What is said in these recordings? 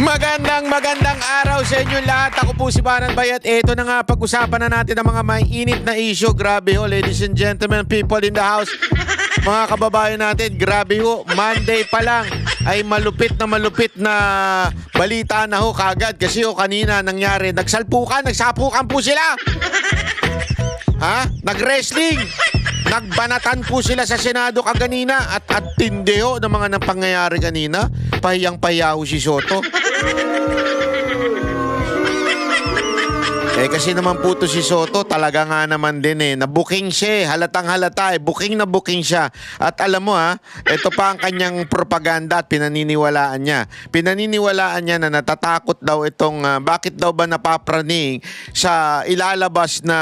Magandang araw sa inyo lahat. Ako po si Banan Bayat. Ito na nga, pag-usapan na natin ang mga may init na issue. Grabe ho, ladies and gentlemen, people in the house. Mga kababayan natin, grabe ho. Monday pa lang ay malupit na balita na ho kagad. Kasi ho, kanina nangyari, nagsapukan po sila. Ha? Nag-wrestling. Nagbanatan po sila sa Senado kaganina at tindi ho ng mga napangyayari kanina. Pahiyang-pahiya ho si Soto. Kasi naman po to si Soto, talaga nga naman din nabuking siya, halatang halata booking na booking siya. At alam mo ito pa ang kanyang propaganda at pinaniniwalaan niya. Pinaniniwalaan niya na natatakot daw itong, bakit daw ba napapraning sa ilalabas na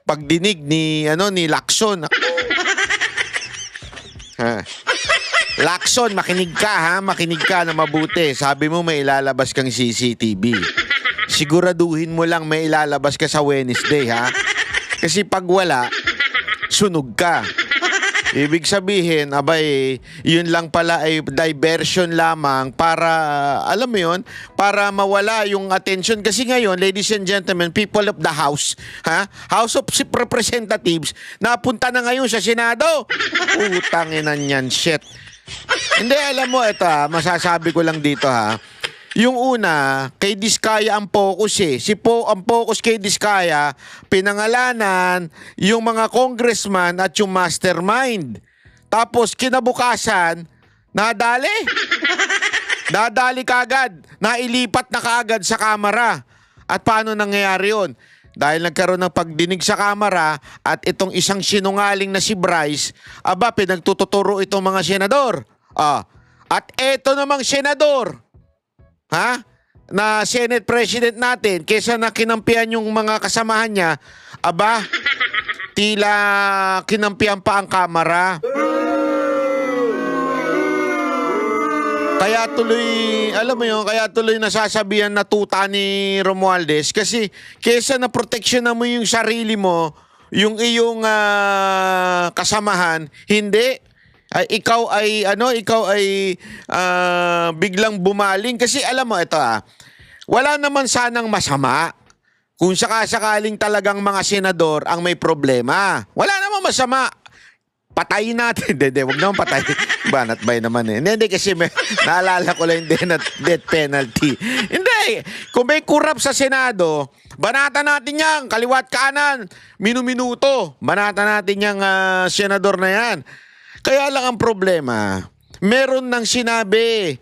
pagdinig ni Lacson. Lacson, makinig ka na mabuti. Sabi mo may ilalabas kang CCTV. Siguraduhin mo lang may ilalabas ka sa Wednesday, Kasi pag wala, sunog ka. Ibig sabihin, yun lang pala ay diversion lamang para, alam mo yun, para mawala yung attention. Kasi ngayon, ladies and gentlemen, people of the House, House of Representatives, napunta na ngayon sa Senado. Utangina niyan, shit. Hindi, alam mo, ito masasabi ko lang dito Yung una, kay Diskaya ang focus ang focus kay Diskaya, pinangalanan yung mga congressman at yung mastermind. Tapos kinabukasan, nadali. Nadali kagad. Nailipat na kagad sa kamera. At paano nangyayari yun? Dahil nagkaroon ng pagdinig sa kamera at itong isang sinungaling na si Bryce, pinagtututuro itong mga senador. At eto namang senador, na Senate President natin, kesa na kinampihan yung mga kasamahan niya, tila kinampihan pa ang kamera. Kaya tuloy nasasabihan na tuta ni Romualdez kasi kesa na proteksyonan mo yung sarili mo, yung iyong kasamahan, hindi. Ikaw ay biglang bumaling kasi alam mo ito wala naman sanang masama kung sakasakaling talagang mga senador ang may problema. Wala namang masama. Patayin natin. Hindi, wag naman patayin. Banat bay naman Hindi kasi naalala ko lang yung death penalty. Hindi. Kung may kurap sa Senado, banatan natin yan. Kaliwat kanan. Minuminuto. Banatan natin yung senador na yan. Kaya lang ang problema, meron nang sinabi,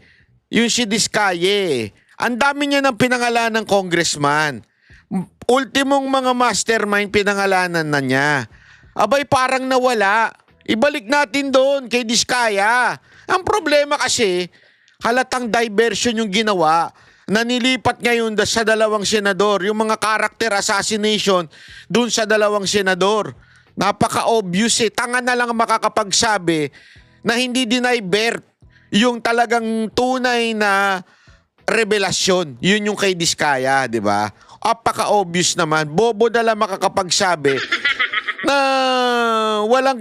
yung si Diskaya. Ang dami niya ng pinangalanan ng congressman. Ultimong mga mastermind pinangalanan na niya. Parang nawala. Ibalik natin doon kay Diskaya. Ang problema kasi, halatang diversion yung ginawa na nilipat ngayon sa dalawang senador. Yung mga character assassination doon sa dalawang senador. Napaka-obvious Tanga na lang makakapagsabi na hindi dinivert yung talagang tunay na revelasyon. Yun yung kay Diskaya, di ba? Apaka-obvious naman. Bobo na lang makakapagsabi na walang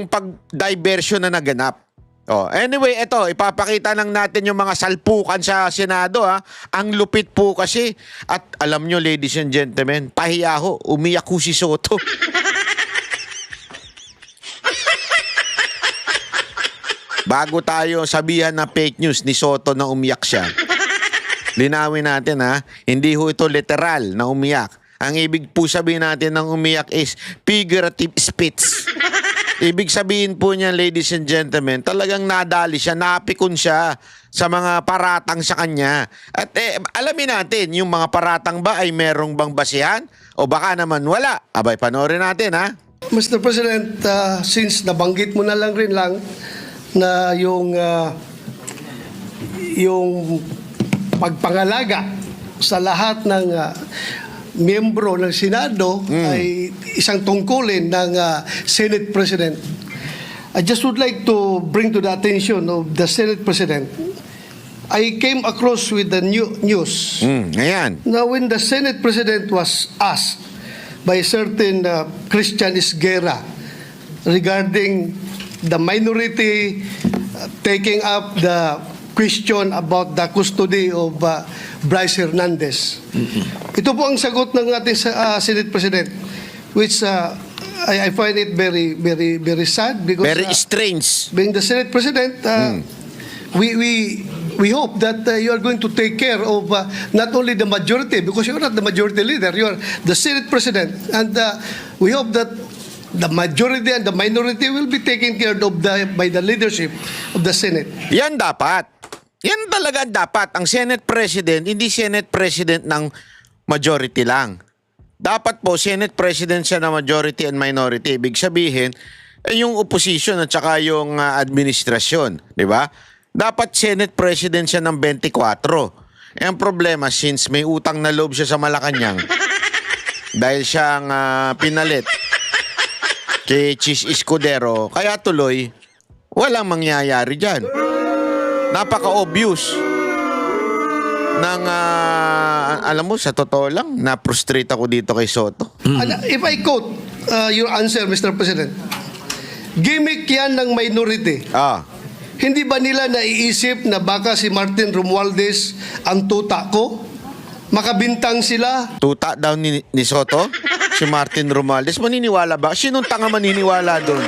pag-diversion na naganap. Anyway, ito, ipapakita lang natin yung mga salpukan sa Senado. Ang lupit po kasi. At alam nyo, ladies and gentlemen, pahiya ho, umiyak ho si Soto. Bago tayo sabihan na fake news ni Soto na umiyak siya, linawin natin hindi ho ito literal na umiyak. Ang ibig po sabihin natin ng umiyak is figurative speech. Ibig sabihin po niya, ladies and gentlemen, talagang nadali siya, napikon siya sa mga paratang sa kanya. At alamin natin, yung mga paratang ba ay merong bang basihan? O baka naman wala. Panoorin natin, Mr. President, since nabanggit mo na lang na yung pagpangalaga sa lahat ng miyembro ng Senado ay isang tungkulin ng Senate President. I just would like to bring to the attention of the Senate President. I came across with the news. Ayan. Now, when the Senate President was asked by a certain Christian Esguerra regarding the minority taking up the question about the custody of Bryce Hernandez. Ito po ang sagot ng ating Senate President, which I find it very, very, very sad because Very strange. being the Senate President, we hope that you are going to take care of not only the majority, because you're not the majority leader, you are the Senate President, and we hope that the majority and the minority will be taken care of by the leadership of the Senate. Yan dapat. Yan talaga dapat. Ang Senate President, hindi Senate President ng majority lang. Dapat po, Senate President siya ng majority and minority. Ibig sabihin, yung opposition at saka yung administrasyon. Di ba? Dapat Senate President siya ng 24. Ang problema, since may utang na loob siya sa Malacanang, dahil siyang pinalit kay Chis Escudero, kaya tuloy, walang mangyayari dyan. Napaka-obvious ng, alam mo, sa totoo lang, na-frustrate ako dito kay Soto. And if I quote your answer, Mr. President, gimmick yan ng minority. Hindi ba nila naiisip na baka si Martin Romualdez ang tuta ko? Makabintang sila? Tuta daw ni Soto? Si Martin Romualdez, maniniwala ba? Sinong tanga maniniwala doon?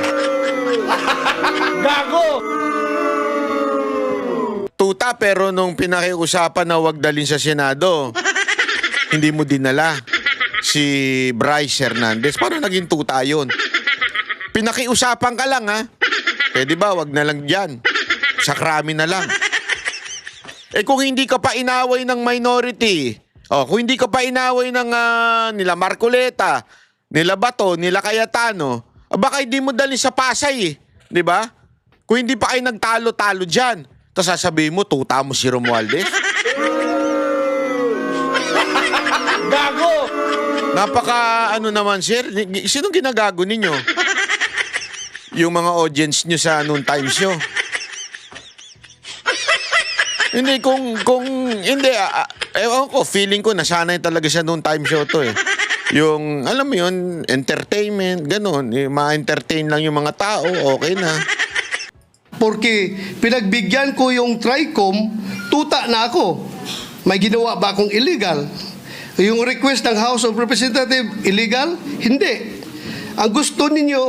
Gago! Tuta, pero nung pinakiusapan na wag dalhin sa Senado, hindi mo dinala si Bryce Hernandez. Paano naging tuta yun? Pinakiusapan ka lang, ha? Pwede ba, wag na lang dyan. Sa krami na lang. Eh kung hindi ka pa inaway ng minority, kung hindi ka pa inaway ng nila Marcoleta, nila Bato, nila Cayetano, baka hindi mo dalhin sa Pasay, di ba? Kung hindi pa kayo nagtalo-talo dyan, tapos sasabihin mo, tuta mo si Romualdez. Gago! Napaka, naman, sir? Sinong ginagago ninyo? Yung mga audience nyo sa noon time show. Hindi, hindi, ewan ko, feeling ko, nasanay talaga siya noon time show to eh. Yung, alam mo yun, entertainment, ganun. Ma-entertain lang yung mga tao, okay na. Porque pinagbigyan ko yung TRICOM, tuta na ako. May ginawa ba akong illegal? Yung request ng House of Representatives, illegal? Hindi. Ang gusto ninyo,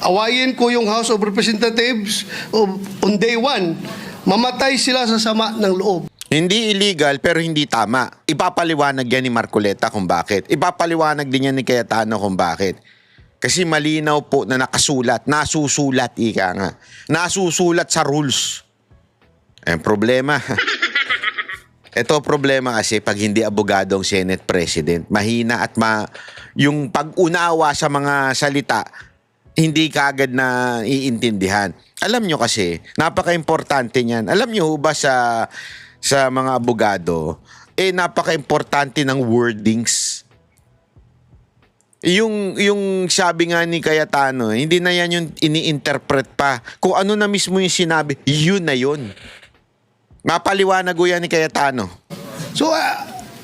awayin ko yung House of Representatives on day one. Mamatay sila sa sama ng loob. Hindi illegal pero hindi tama. Ipapaliwanag yan ni Marcoleta kung bakit. Ipapaliwanag din yan ni Cayetano kung bakit. Kasi malinaw po na nakasulat, nasusulat, ika nga. Nasusulat sa rules. Ang problema. Ito problema kasi pag hindi abogado ang Senate President, mahina at yung pag-unawa sa mga salita, hindi kaagad na iintindihan. Alam nyo kasi, napaka-importante niyan. Alam nyo ba sa mga abogado, napaka-importante ng wordings. Yung sabi nga ni Cayetano, hindi na yan yung ini-interpret pa. Kung ano na mismo yung sinabi, yun na yun. Mapaliwanag ko yan ni Cayetano. So,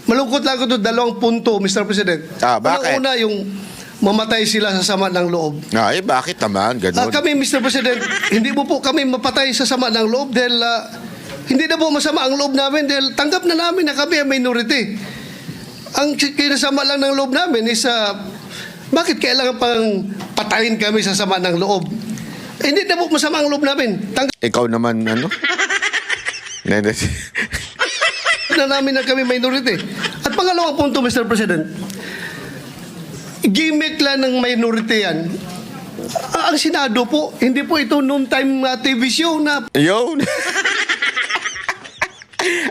malungkot lang ako doon, dalawang punto, Mr. President. Bakit? Una, yung mamatay sila sa sama ng loob. Bakit naman? Ganun. Kami, Mr. President, hindi mo po kami mapatay sa sama ng loob dahil hindi na po masama ang loob namin dahil tanggap na namin na kami ang minority. Ang kinasama lang ng loob namin is bakit kailangan pang patayin kami sa sama ng loob? Hindi na po masama ang loob namin. Ikaw naman, na namin na kami minority. At pangalawang punto, Mr. President, gimmick lang ng minority yan. Ang Senado po, hindi po ito noon time TV show na... Yun.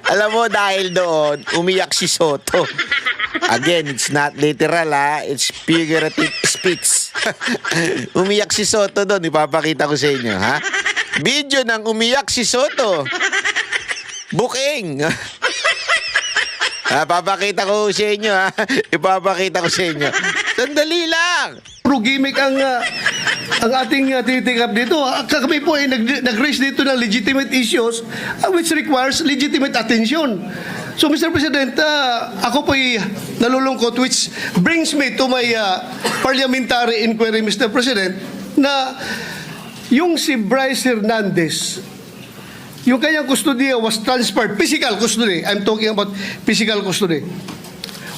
Alam mo, dahil doon, umiyak si Soto. Again, it's not literal, it's figurative speech. Umiyak si Soto doon, ipapakita ko sa inyo, ha? Video ng umiyak si Soto. Booking. Papakita ko sa inyo, ha? Ipapakita ko sa inyo. Sandali lang. Puro gimmick ang ating tinitikap dito. Kami po ay nag-raise dito ng legitimate issues which requires legitimate attention. So, Mr. President, ako po ay nalulungkot which brings me to my parliamentary inquiry, Mr. President, na yung si Bryce Hernandez yung kanyang custodia was transferred, physical custody, I'm talking about physical custody,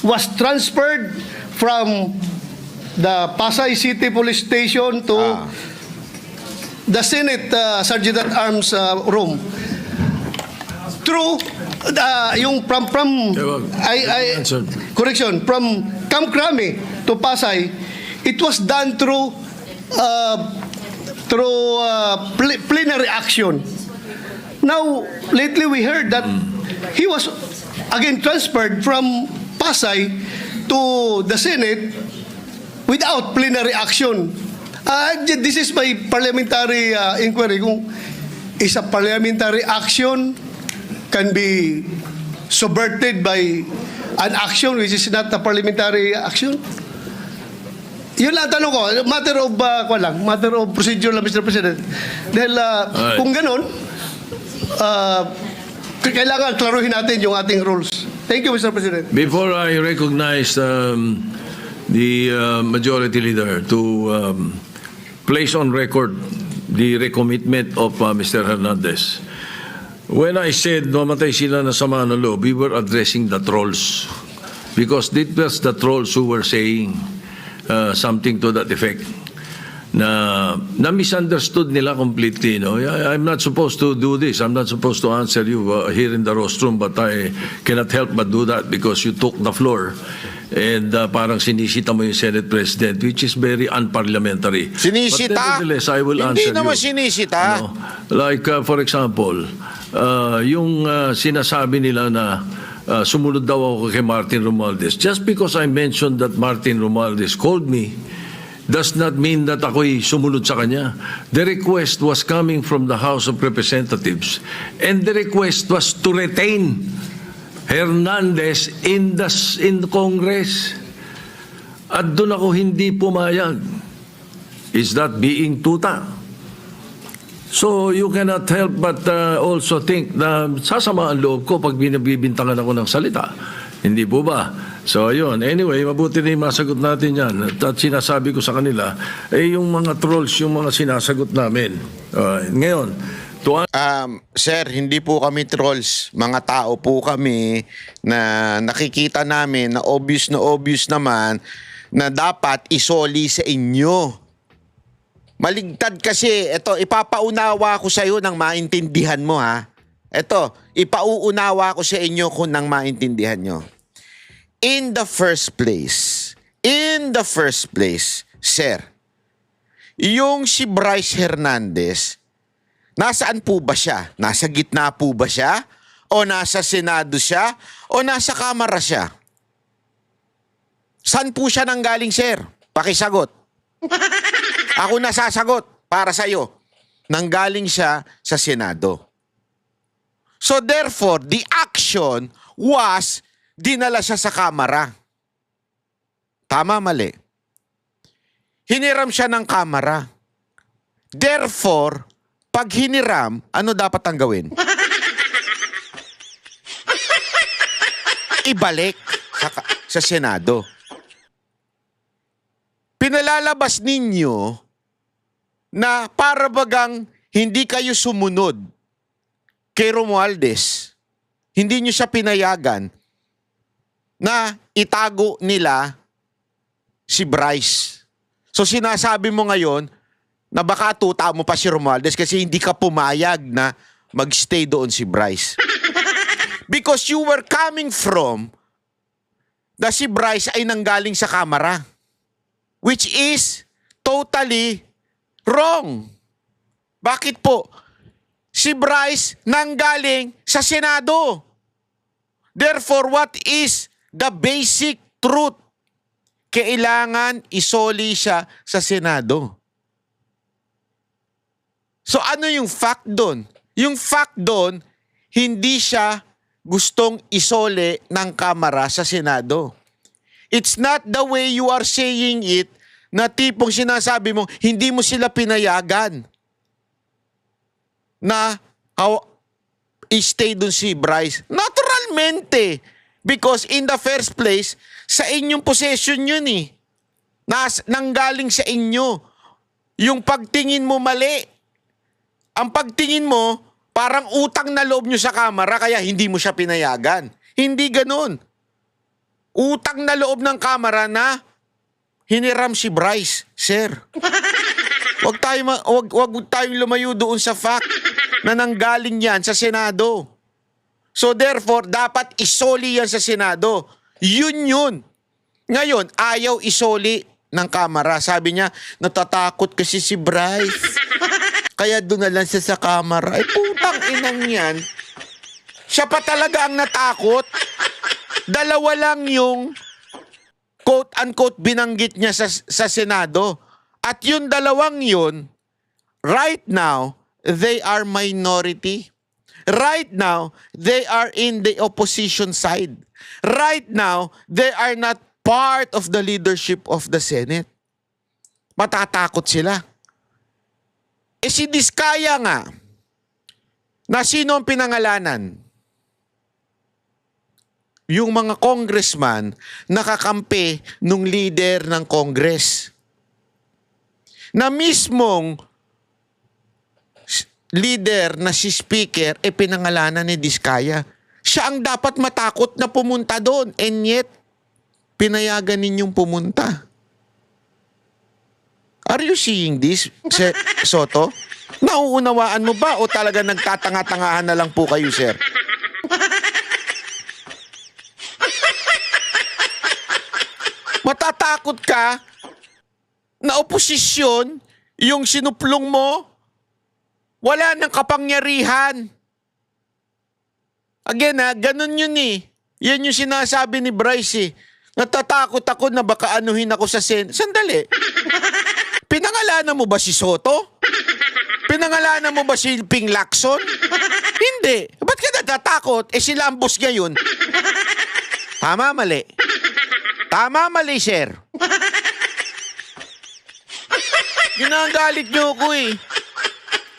was transferred from the Pasay City Police Station to the Senate Sergeant at Arms room. Through yung from Answer. correction, from Camp Crame to Pasay, it was done through plenary action. Now, lately we heard that he was again transferred from Pasay to the Senate without plenary action. This is my parliamentary inquiry. Kung is a parliamentary action can be subverted by an action which is not a parliamentary action? Yun lang tanong ko. Matter of procedure lang, Mr. President. Dahil kung ganun, kailangan klaruhin natin yung ating rules. Thank you, Mr. President. Before I recognize the majority leader to place on record the recommitment of Mr. Hernandez, when I said namatay sila na sama ng loob, we were addressing the trolls. Because it was the trolls who were saying something to that effect. Na misunderstood nila completely. No? I'm not supposed to do this. I'm not supposed to answer you here in the rostrum, but I cannot help but do that because you took the floor and parang sinisita mo yung Senate President, which is very unparliamentary. Sinisita? But nevertheless, I will answer Hindi naman you. sinisita. Ano, like, for example, yung sinasabi nila na sumunod daw ako kay Martin Romualdez. Just because I mentioned that Martin Romualdez called me does not mean that ako'y sumunod sa kanya. The request was coming from the House of Representatives, and the request was to retain Hernandez in the Congress. At doon ako hindi pumayag. Is that being tuta? So you cannot help but also think na sasama ang loob ko pag binibintangan ako ng salita. Hindi po ba? So yun. Anyway, mabuti na yung masagot natin yan. At sinasabi ko sa kanila, yung mga trolls, yung mga sinasagot namin. Ngayon, Sir, hindi po kami trolls. Mga tao po kami na nakikita namin na obvious naman na dapat isoli sa inyo. Maligtad kasi. Ito, ipapaunawa ko sa iyo nang maintindihan mo, ha. Ito, ipauunawa ko sa inyo kung nang maintindihan nyo. In the first place, sir, yung si Bryce Hernandez, nasaan po ba siya? Nasa gitna po ba siya? O nasa Senado siya? O nasa Kamara siya? Saan po siya nanggaling, sir? Pakisagot. Ako nasasagot para sa'yo. Nanggaling siya sa Senado. So therefore, the action was dinala siya sa Kamara. Tama, mali? Hiniram siya ng Kamara. Therefore, pag hiniram, ano dapat ang gawin? Ibalik sa Senado. Pinalalabas ninyo na para bagang hindi kayo sumunod kay Romualdez. Hindi nyo siya pinayagan na itago nila si Bryce. So sinasabi mo ngayon na baka tuta mo pa si Romualdez kasi hindi ka pumayag na magstay doon si Bryce. Because you were coming from na si Bryce ay nanggaling sa Kamara. Which is totally wrong. Bakit po? Si Bryce nanggaling sa Senado. Therefore, what is the basic truth? Kailangan isoli siya sa Senado. So ano yung fact doon? Yung fact doon, hindi siya gustong isole ng Kamara sa Senado. It's not the way you are saying it na tipong sinasabi mo, hindi mo sila pinayagan na i-stay dun si Bryce. Naturalmente. Because in the first place, sa inyong possession yun eh. Nanggaling sa inyo. Yung pagtingin mo mali. Ang pagtingin mo, parang utang na loob nyo sa Kamara kaya hindi mo siya pinayagan. Hindi ganun. Utang na loob ng Kamara na hiniram si Bryce, sir. Wag tayong lumayo doon sa fact na nanggaling yan sa Senado. So therefore, dapat isoli yan sa Senado. Yun. Ngayon, ayaw isoli ng Kamara. Sabi niya, natatakot kasi si Bryce. Kaya doon na lang siya sa Kamara. Ay, putang inang yan. Siya pa talaga ang natakot. Dalawa lang yung quote-unquote binanggit niya sa Senado. At yung dalawang yun, right now, they are minority. Right now, they are in the opposition side. Right now, they are not part of the leadership of the Senate. Matatakot sila. Si Diskaya nga, na sino ang pinangalanan? Yung mga congressman nakakampi nung leader ng Congress. Na mismong leader na si Speaker, pinangalanan ni Diskaya. Siya ang dapat matakot na pumunta doon. And yet, pinayagan ninyong pumunta. Are you seeing this, Soto? Nauunawaan mo ba o talaga nagtatanga-tangahan na lang po kayo, sir? Matatakot ka na oposisyon yung sinuplong mo, wala nang kapangyarihan. Again ganun yun eh. Yan yung sinasabi ni Bryce eh. Natatakot ako na baka anuhin ako sa Sandali. Pinangalanan mo ba si Soto? Pinangalanan mo ba si Ping Lacson? Hindi. Ba't ka natatakot? Sila ang boss ngayon. Tama, mali. Tama, mali, sir. Ginagalit niyo ko eh.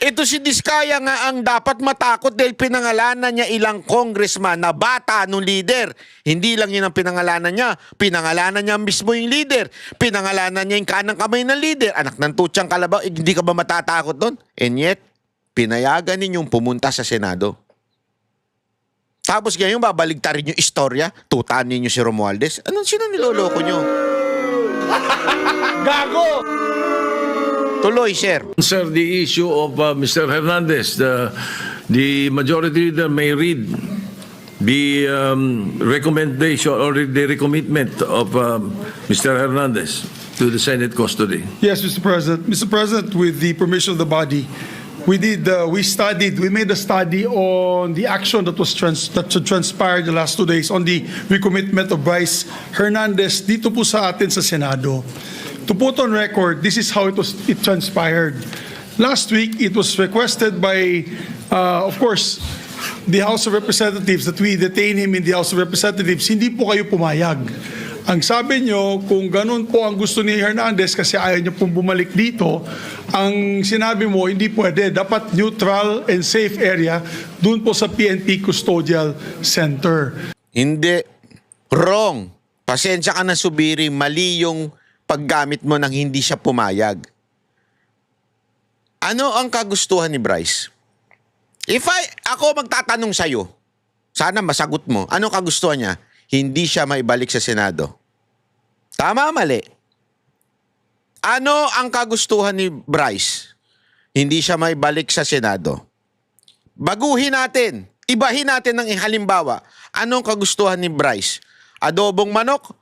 Ito si Diskaya nga ang dapat matakot dahil pinangalanan niya ilang congressman na bata nung leader. Hindi lang yun ang pinangalanan niya. Pinangalanan niya mismo yung leader. Pinangalanan niya yung kanang kamay ng leader. Anak ng tutsang kalabaw, hindi ka ba matatakot doon? And yet, pinayagan ninyong pumunta sa Senado. Tapos ngayon, babaligtarin yung istorya, tutaan ninyo si Romualdez. Sino niloloko nyo? Gago! Tuloy, sir. Sir, the issue of Mr. Hernandez, the majority leader may read the recommendation or the recommitment of Mr. Hernandez to the Senate custody. Yes, Mr. President. Mr. President, with the permission of the body, we made a study on the action that transpired the last 2 days on the recommitment of Bryce Hernandez dito po sa atin sa Senado. To put on record, this is how it transpired. Last week, it was requested by, of course, the House of Representatives that we detain him in the House of Representatives. Hindi po kayo pumayag. Ang sabi nyo, kung ganun po ang gusto ni Hernandez kasi ayaw niyo pong bumalik dito, ang sinabi mo, hindi pwede. Dapat neutral and safe area dun po sa PNP Custodial Center. Hindi. Wrong. Pasensya ka na, Subiri. Mali yung paggamit mo nang hindi siya pumayag. Ano ang kagustuhan ni Bryce? Ako magtatanong sa'yo, sana masagot mo, ano kagustuhan niya? Hindi siya maibalik sa Senado. Tama, mali? Ano ang kagustuhan ni Bryce? Hindi siya maibalik sa Senado. Baguhin natin, ibahin natin ng halimbawa. Anong kagustuhan ni Bryce? Adobong manok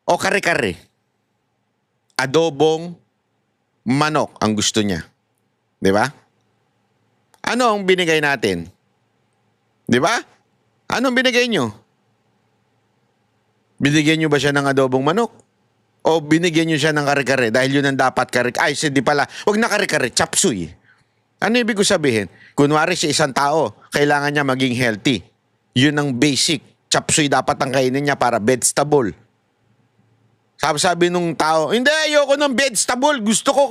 o kare-kare? Adobong manok ang gusto niya. Di ba? Ano ang binigay natin? Di ba? Anong binigay nyo? Binigyan nyo ba siya ng adobong manok? O binigyan nyo siya ng kare-kare? Dahil yun ang dapat kare-kare. Ay, hindi pala. Huwag na kare-kare, chapsuy. Ano ibig ko sabihin? Kunwari sa isang tao, kailangan niya maging healthy. Yun ang basic. Chapsuy dapat ang kainin niya para vegetable. Sabi nung tao, hindi, ayoko ng vegetable. Gusto ko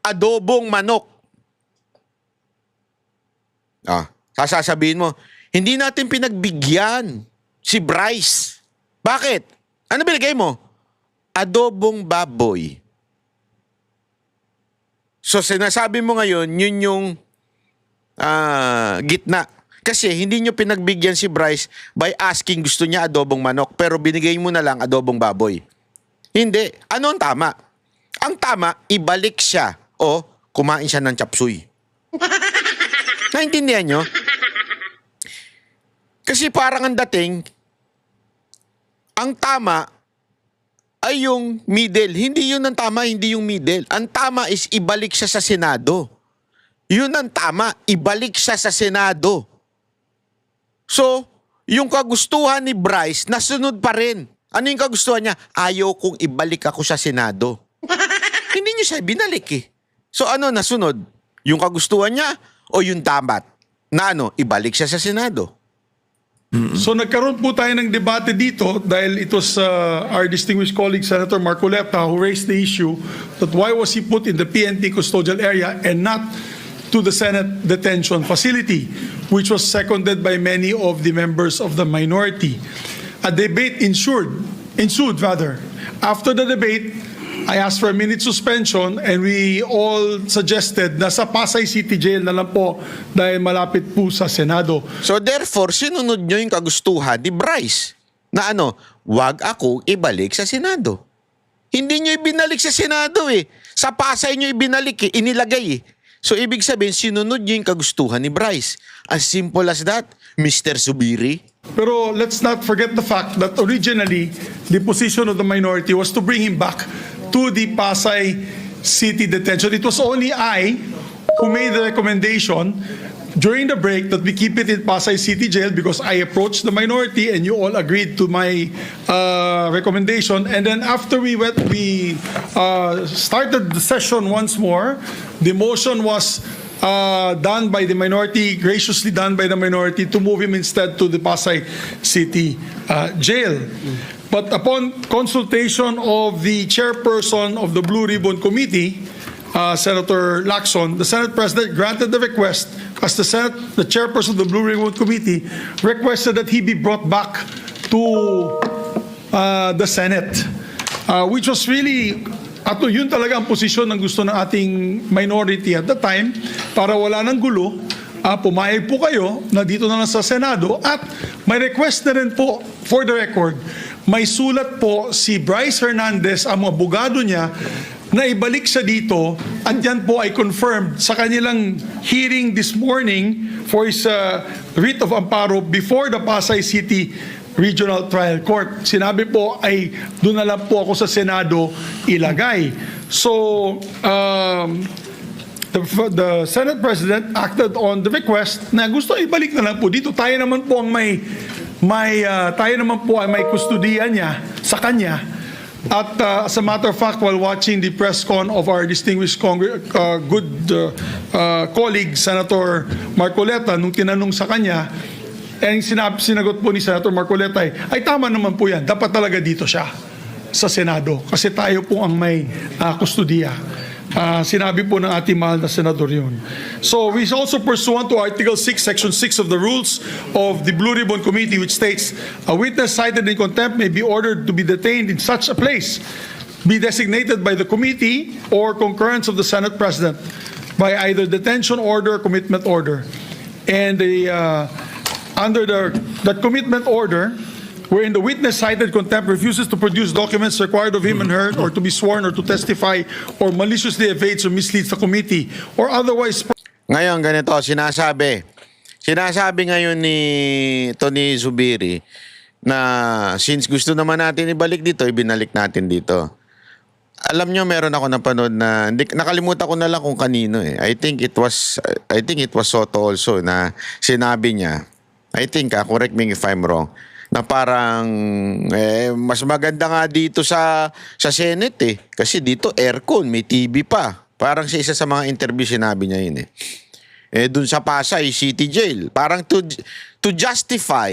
adobong manok. Sasabihin mo, hindi natin pinagbigyan si Bryce. Bakit? Ano binigay mo? Adobong baboy. So sinasabi mo ngayon, yun yung gitna. Kasi hindi nyo pinagbigyan si Bryce by asking gusto niya adobong manok pero binigay mo na lang adobong baboy. Hindi. Ano ang tama? Ang tama, ibalik siya o kumain siya ng chapsuy. Naintindihan nyo? Kasi parang ang dating, ang tama ay yung middle. Hindi yun ang tama, hindi yung middle. Ang tama is ibalik siya sa Senado. Yun ang tama, ibalik siya sa Senado. So, yung kagustuhan ni Bryce, nasunod pa rin. Ano yung kagustuhan niya? Ayaw kong ibalik ako sa Senado. Hindi niyo siya binalik eh. So ano nasunod? Yung kagustuhan niya o yung dapat na ibalik siya sa Senado? So nagkaroon po tayo ng debate dito dahil it was our distinguished colleague Senator Marcoleta who raised the issue that why was he put in the PNP custodial area and not to the Senate detention facility, which was seconded by many of the members of the minority. A debate ensued. After the debate, I asked for a minute suspension and we all suggested na sa Pasay City Jail na lang po dahil malapit po sa Senado. So therefore, sinunod nyo yung kagustuhan ni Bryce na wag ako ibalik sa Senado. Hindi nyo ibinalik sa Senado eh. Sa Pasay nyo ibinalik eh, inilagay eh. So ibig sabihin, sinunod nyo yung kagustuhan ni Bryce. As simple as that, Mr. Zubiri. Pero let's not forget the fact that originally, the position of the minority was to bring him back to the Pasay City detention. It was only I who made the recommendation during the break that we keep it in Pasay City Jail because I approached the minority and you all agreed to my recommendation. And then after we started the session once more, the motion was done by the minority, graciously done by the minority, to move him instead to the Pasay City Jail. But upon consultation of the chairperson of the Blue Ribbon Committee, Senator Lacson, the Senate President granted the request as the chairperson of the Blue Ribbon Committee requested that he be brought back to the Senate, which was really yun talaga ang posisyon ng gusto ng ating minority at the time para wala ng gulo. Pumayag po kayo na dito na lang sa Senado at may request na rin po for the record. May sulat po si Bryce Hernandez, ang mga abogado niya, na ibalik siya dito at yan po ay confirmed sa kanilang hearing this morning for his writ of amparo before the Pasay City Regional Trial Court. Sinabi po ay doon na lang po ako sa Senado ilagay. So, the Senate President acted on the request na gusto ibalik na lang po dito. Tayo naman po ang tayo naman po ay may kustudiya niya sa kanya. At as a matter of fact, while watching the press con of our distinguished colleague Senator Marcoleta, nung tinanong sa kanya, sinagot po ni Senator Marcoleta ay tama naman po yan. Dapat talaga dito siya sa Senado kasi tayo po ang may kustudiya. Sinabi po ng ating mahal na senador yun. So we also pursuant to Article 6, Section 6 of the rules of the Blue Ribbon Committee, which states, a witness cited in contempt may be ordered to be detained in such a place, be designated by the committee or concurrence of the Senate President by either detention order or commitment order. And under that commitment order, wherein the witness cited contempt refuses to produce documents required of him and her or to be sworn or to testify or maliciously evades or misleads the committee or otherwise. Ngayon, ganito, sinasabi ngayon ni Tony Zubiri na since gusto naman natin ibalik dito, ibinalik natin dito. Alam nyo, meron ako napanood na, nakalimutan ko na lang kung kanino eh. I think it was Soto also na sinabi niya, I think, correct me if I'm wrong, na parang mas maganda nga dito sa Senate eh. Kasi dito aircon, may TV pa. Parang sa isa sa mga interview sinabi niya yun eh. Dun sa Pasay City Jail. Parang to justify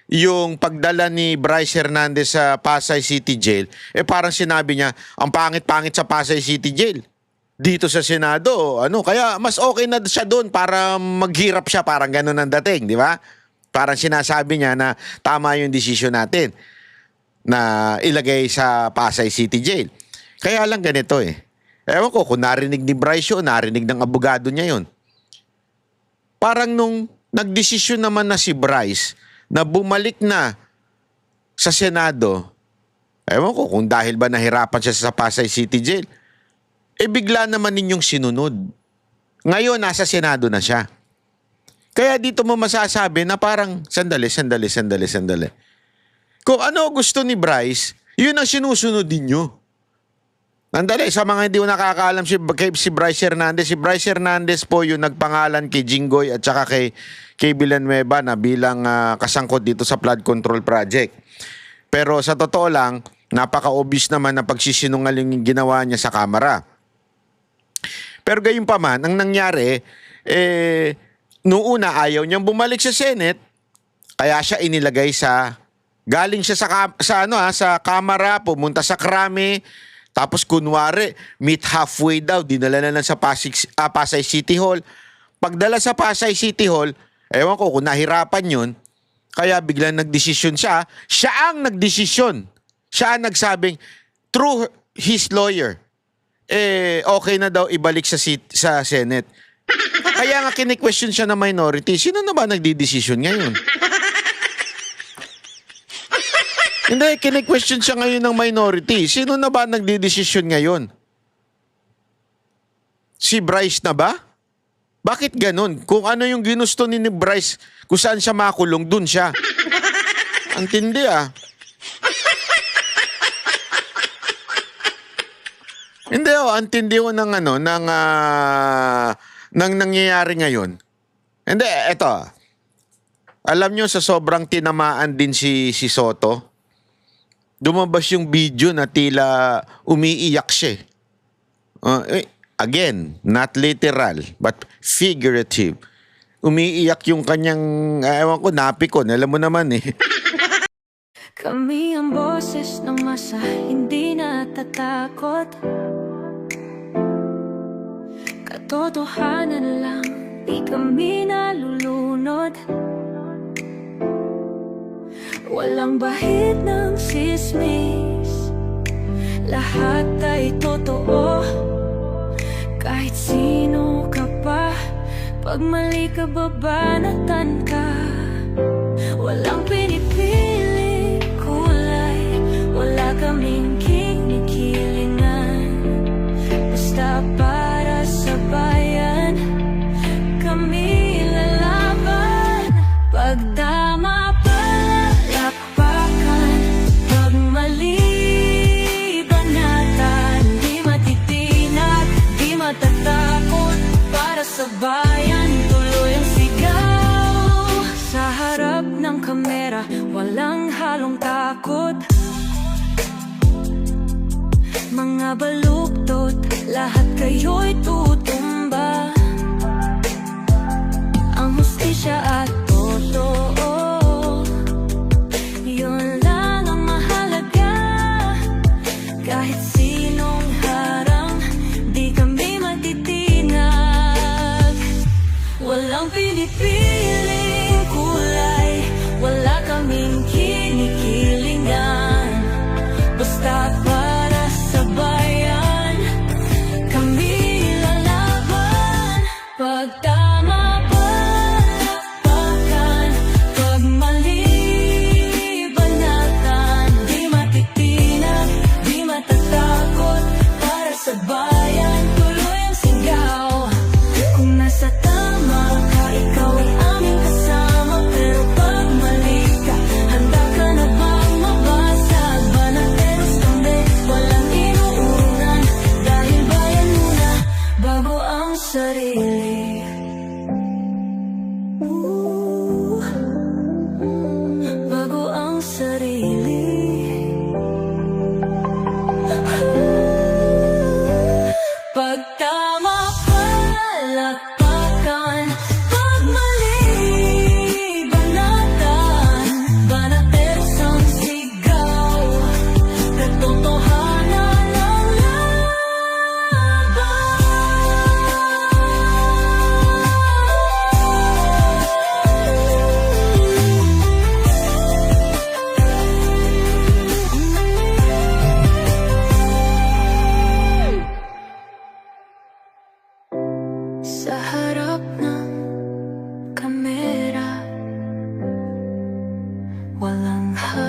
yung pagdala ni Bryce Hernandez sa Pasay City Jail, parang sinabi niya, ang pangit-pangit sa Pasay City Jail. Dito sa Senado, kaya mas okay na siya doon para maghirap siya, parang ganun ang dating, di ba? Parang sinasabi niya na tama yung desisyon natin na ilagay sa Pasay City Jail. Kaya lang ganito . Ewan ko kung narinig ni Bryce yun, narinig ng abogado niya yun. parang nung nagdesisyon naman na si Bryce na bumalik na sa Senado, ewan ko kung dahil ba nahirapan siya sa Pasay City Jail, bigla naman ninyong sinunod. Ngayon, nasa Senado na siya. Kaya dito mo masasabi na parang, sandali. Kung ano gusto ni Bryce, yun ang sinusunod ninyo. Nandali, sa mga hindi ko nakakaalam si Bryce Hernandez. Si Bryce Hernandez po yung nagpangalan kay Jinggoy at saka kay Villanueva na bilang kasangkot dito sa flood control project. Pero sa totoo lang, napaka-obvious naman na pagsisinungaling yung ginawa niya sa Kamara. Pero gayon pa man, ang nangyari, noong una ayaw niyang bumalik sa Senate, kaya siya inilagay galing siya sa Kamara, pumunta sa Krame, tapos kunwari, meet halfway daw, dinala na lang sa Pasay City Hall. Pagdala sa Pasay City Hall, ewan ko kung nahirapan yun, kaya biglang nagdesisyon siya. Siya ang nagdesisyon. Siya ang nagsabing, through his lawyer, okay na daw ibalik sa Senate. Kaya nga kini-question siya ng minority. Sino na ba nagdidesisyon ngayon? Hindi, kini-question siya ngayon ng minority. Sino na ba nagdidesisyon ngayon? Si Bryce na ba? Bakit ganun? Kung ano yung ginusto ni Bryce, kung saan siya makulong, dun siya. Ang tindi Hindi ang tindi ko ng nang nangyayari ngayon. Hindi, eto. Alam nyo, sa sobrang tinamaan din si Soto, lumabas yung video na tila umiiyak siya. Again, not literal, but figurative. Umiiyak yung kanyang, ewan ko, napikon. Alam mo naman Kami ang boses ng masa, hindi natatakot. Katotohanan lang, di kami nalulunod. Walang bahid ng sismis, lahat ay totoo. Kahit sino ka pa, pag mali ka babanatan ka. Walang pinipili kulay, wala kaming kinikilingan. Basta para sa bayan, kami lalaban. Pag tama palapakan, pag mali banatan, di matitinag, di matatakot. Para sa bayan, tuloy ang sigaw. Sa harap ng kamera, walang halong takot. Mga baluktot, lahat kayo'y tutumba. Ang hustisya at totoo, yun lang ang mahalaga. Kahit sinong harang, di kami matitinag. Walang pinipiling kulay, wala kaming kinikilingan. Basta para sa bayan, kami lalaban. Pag tama palapakan, Ah.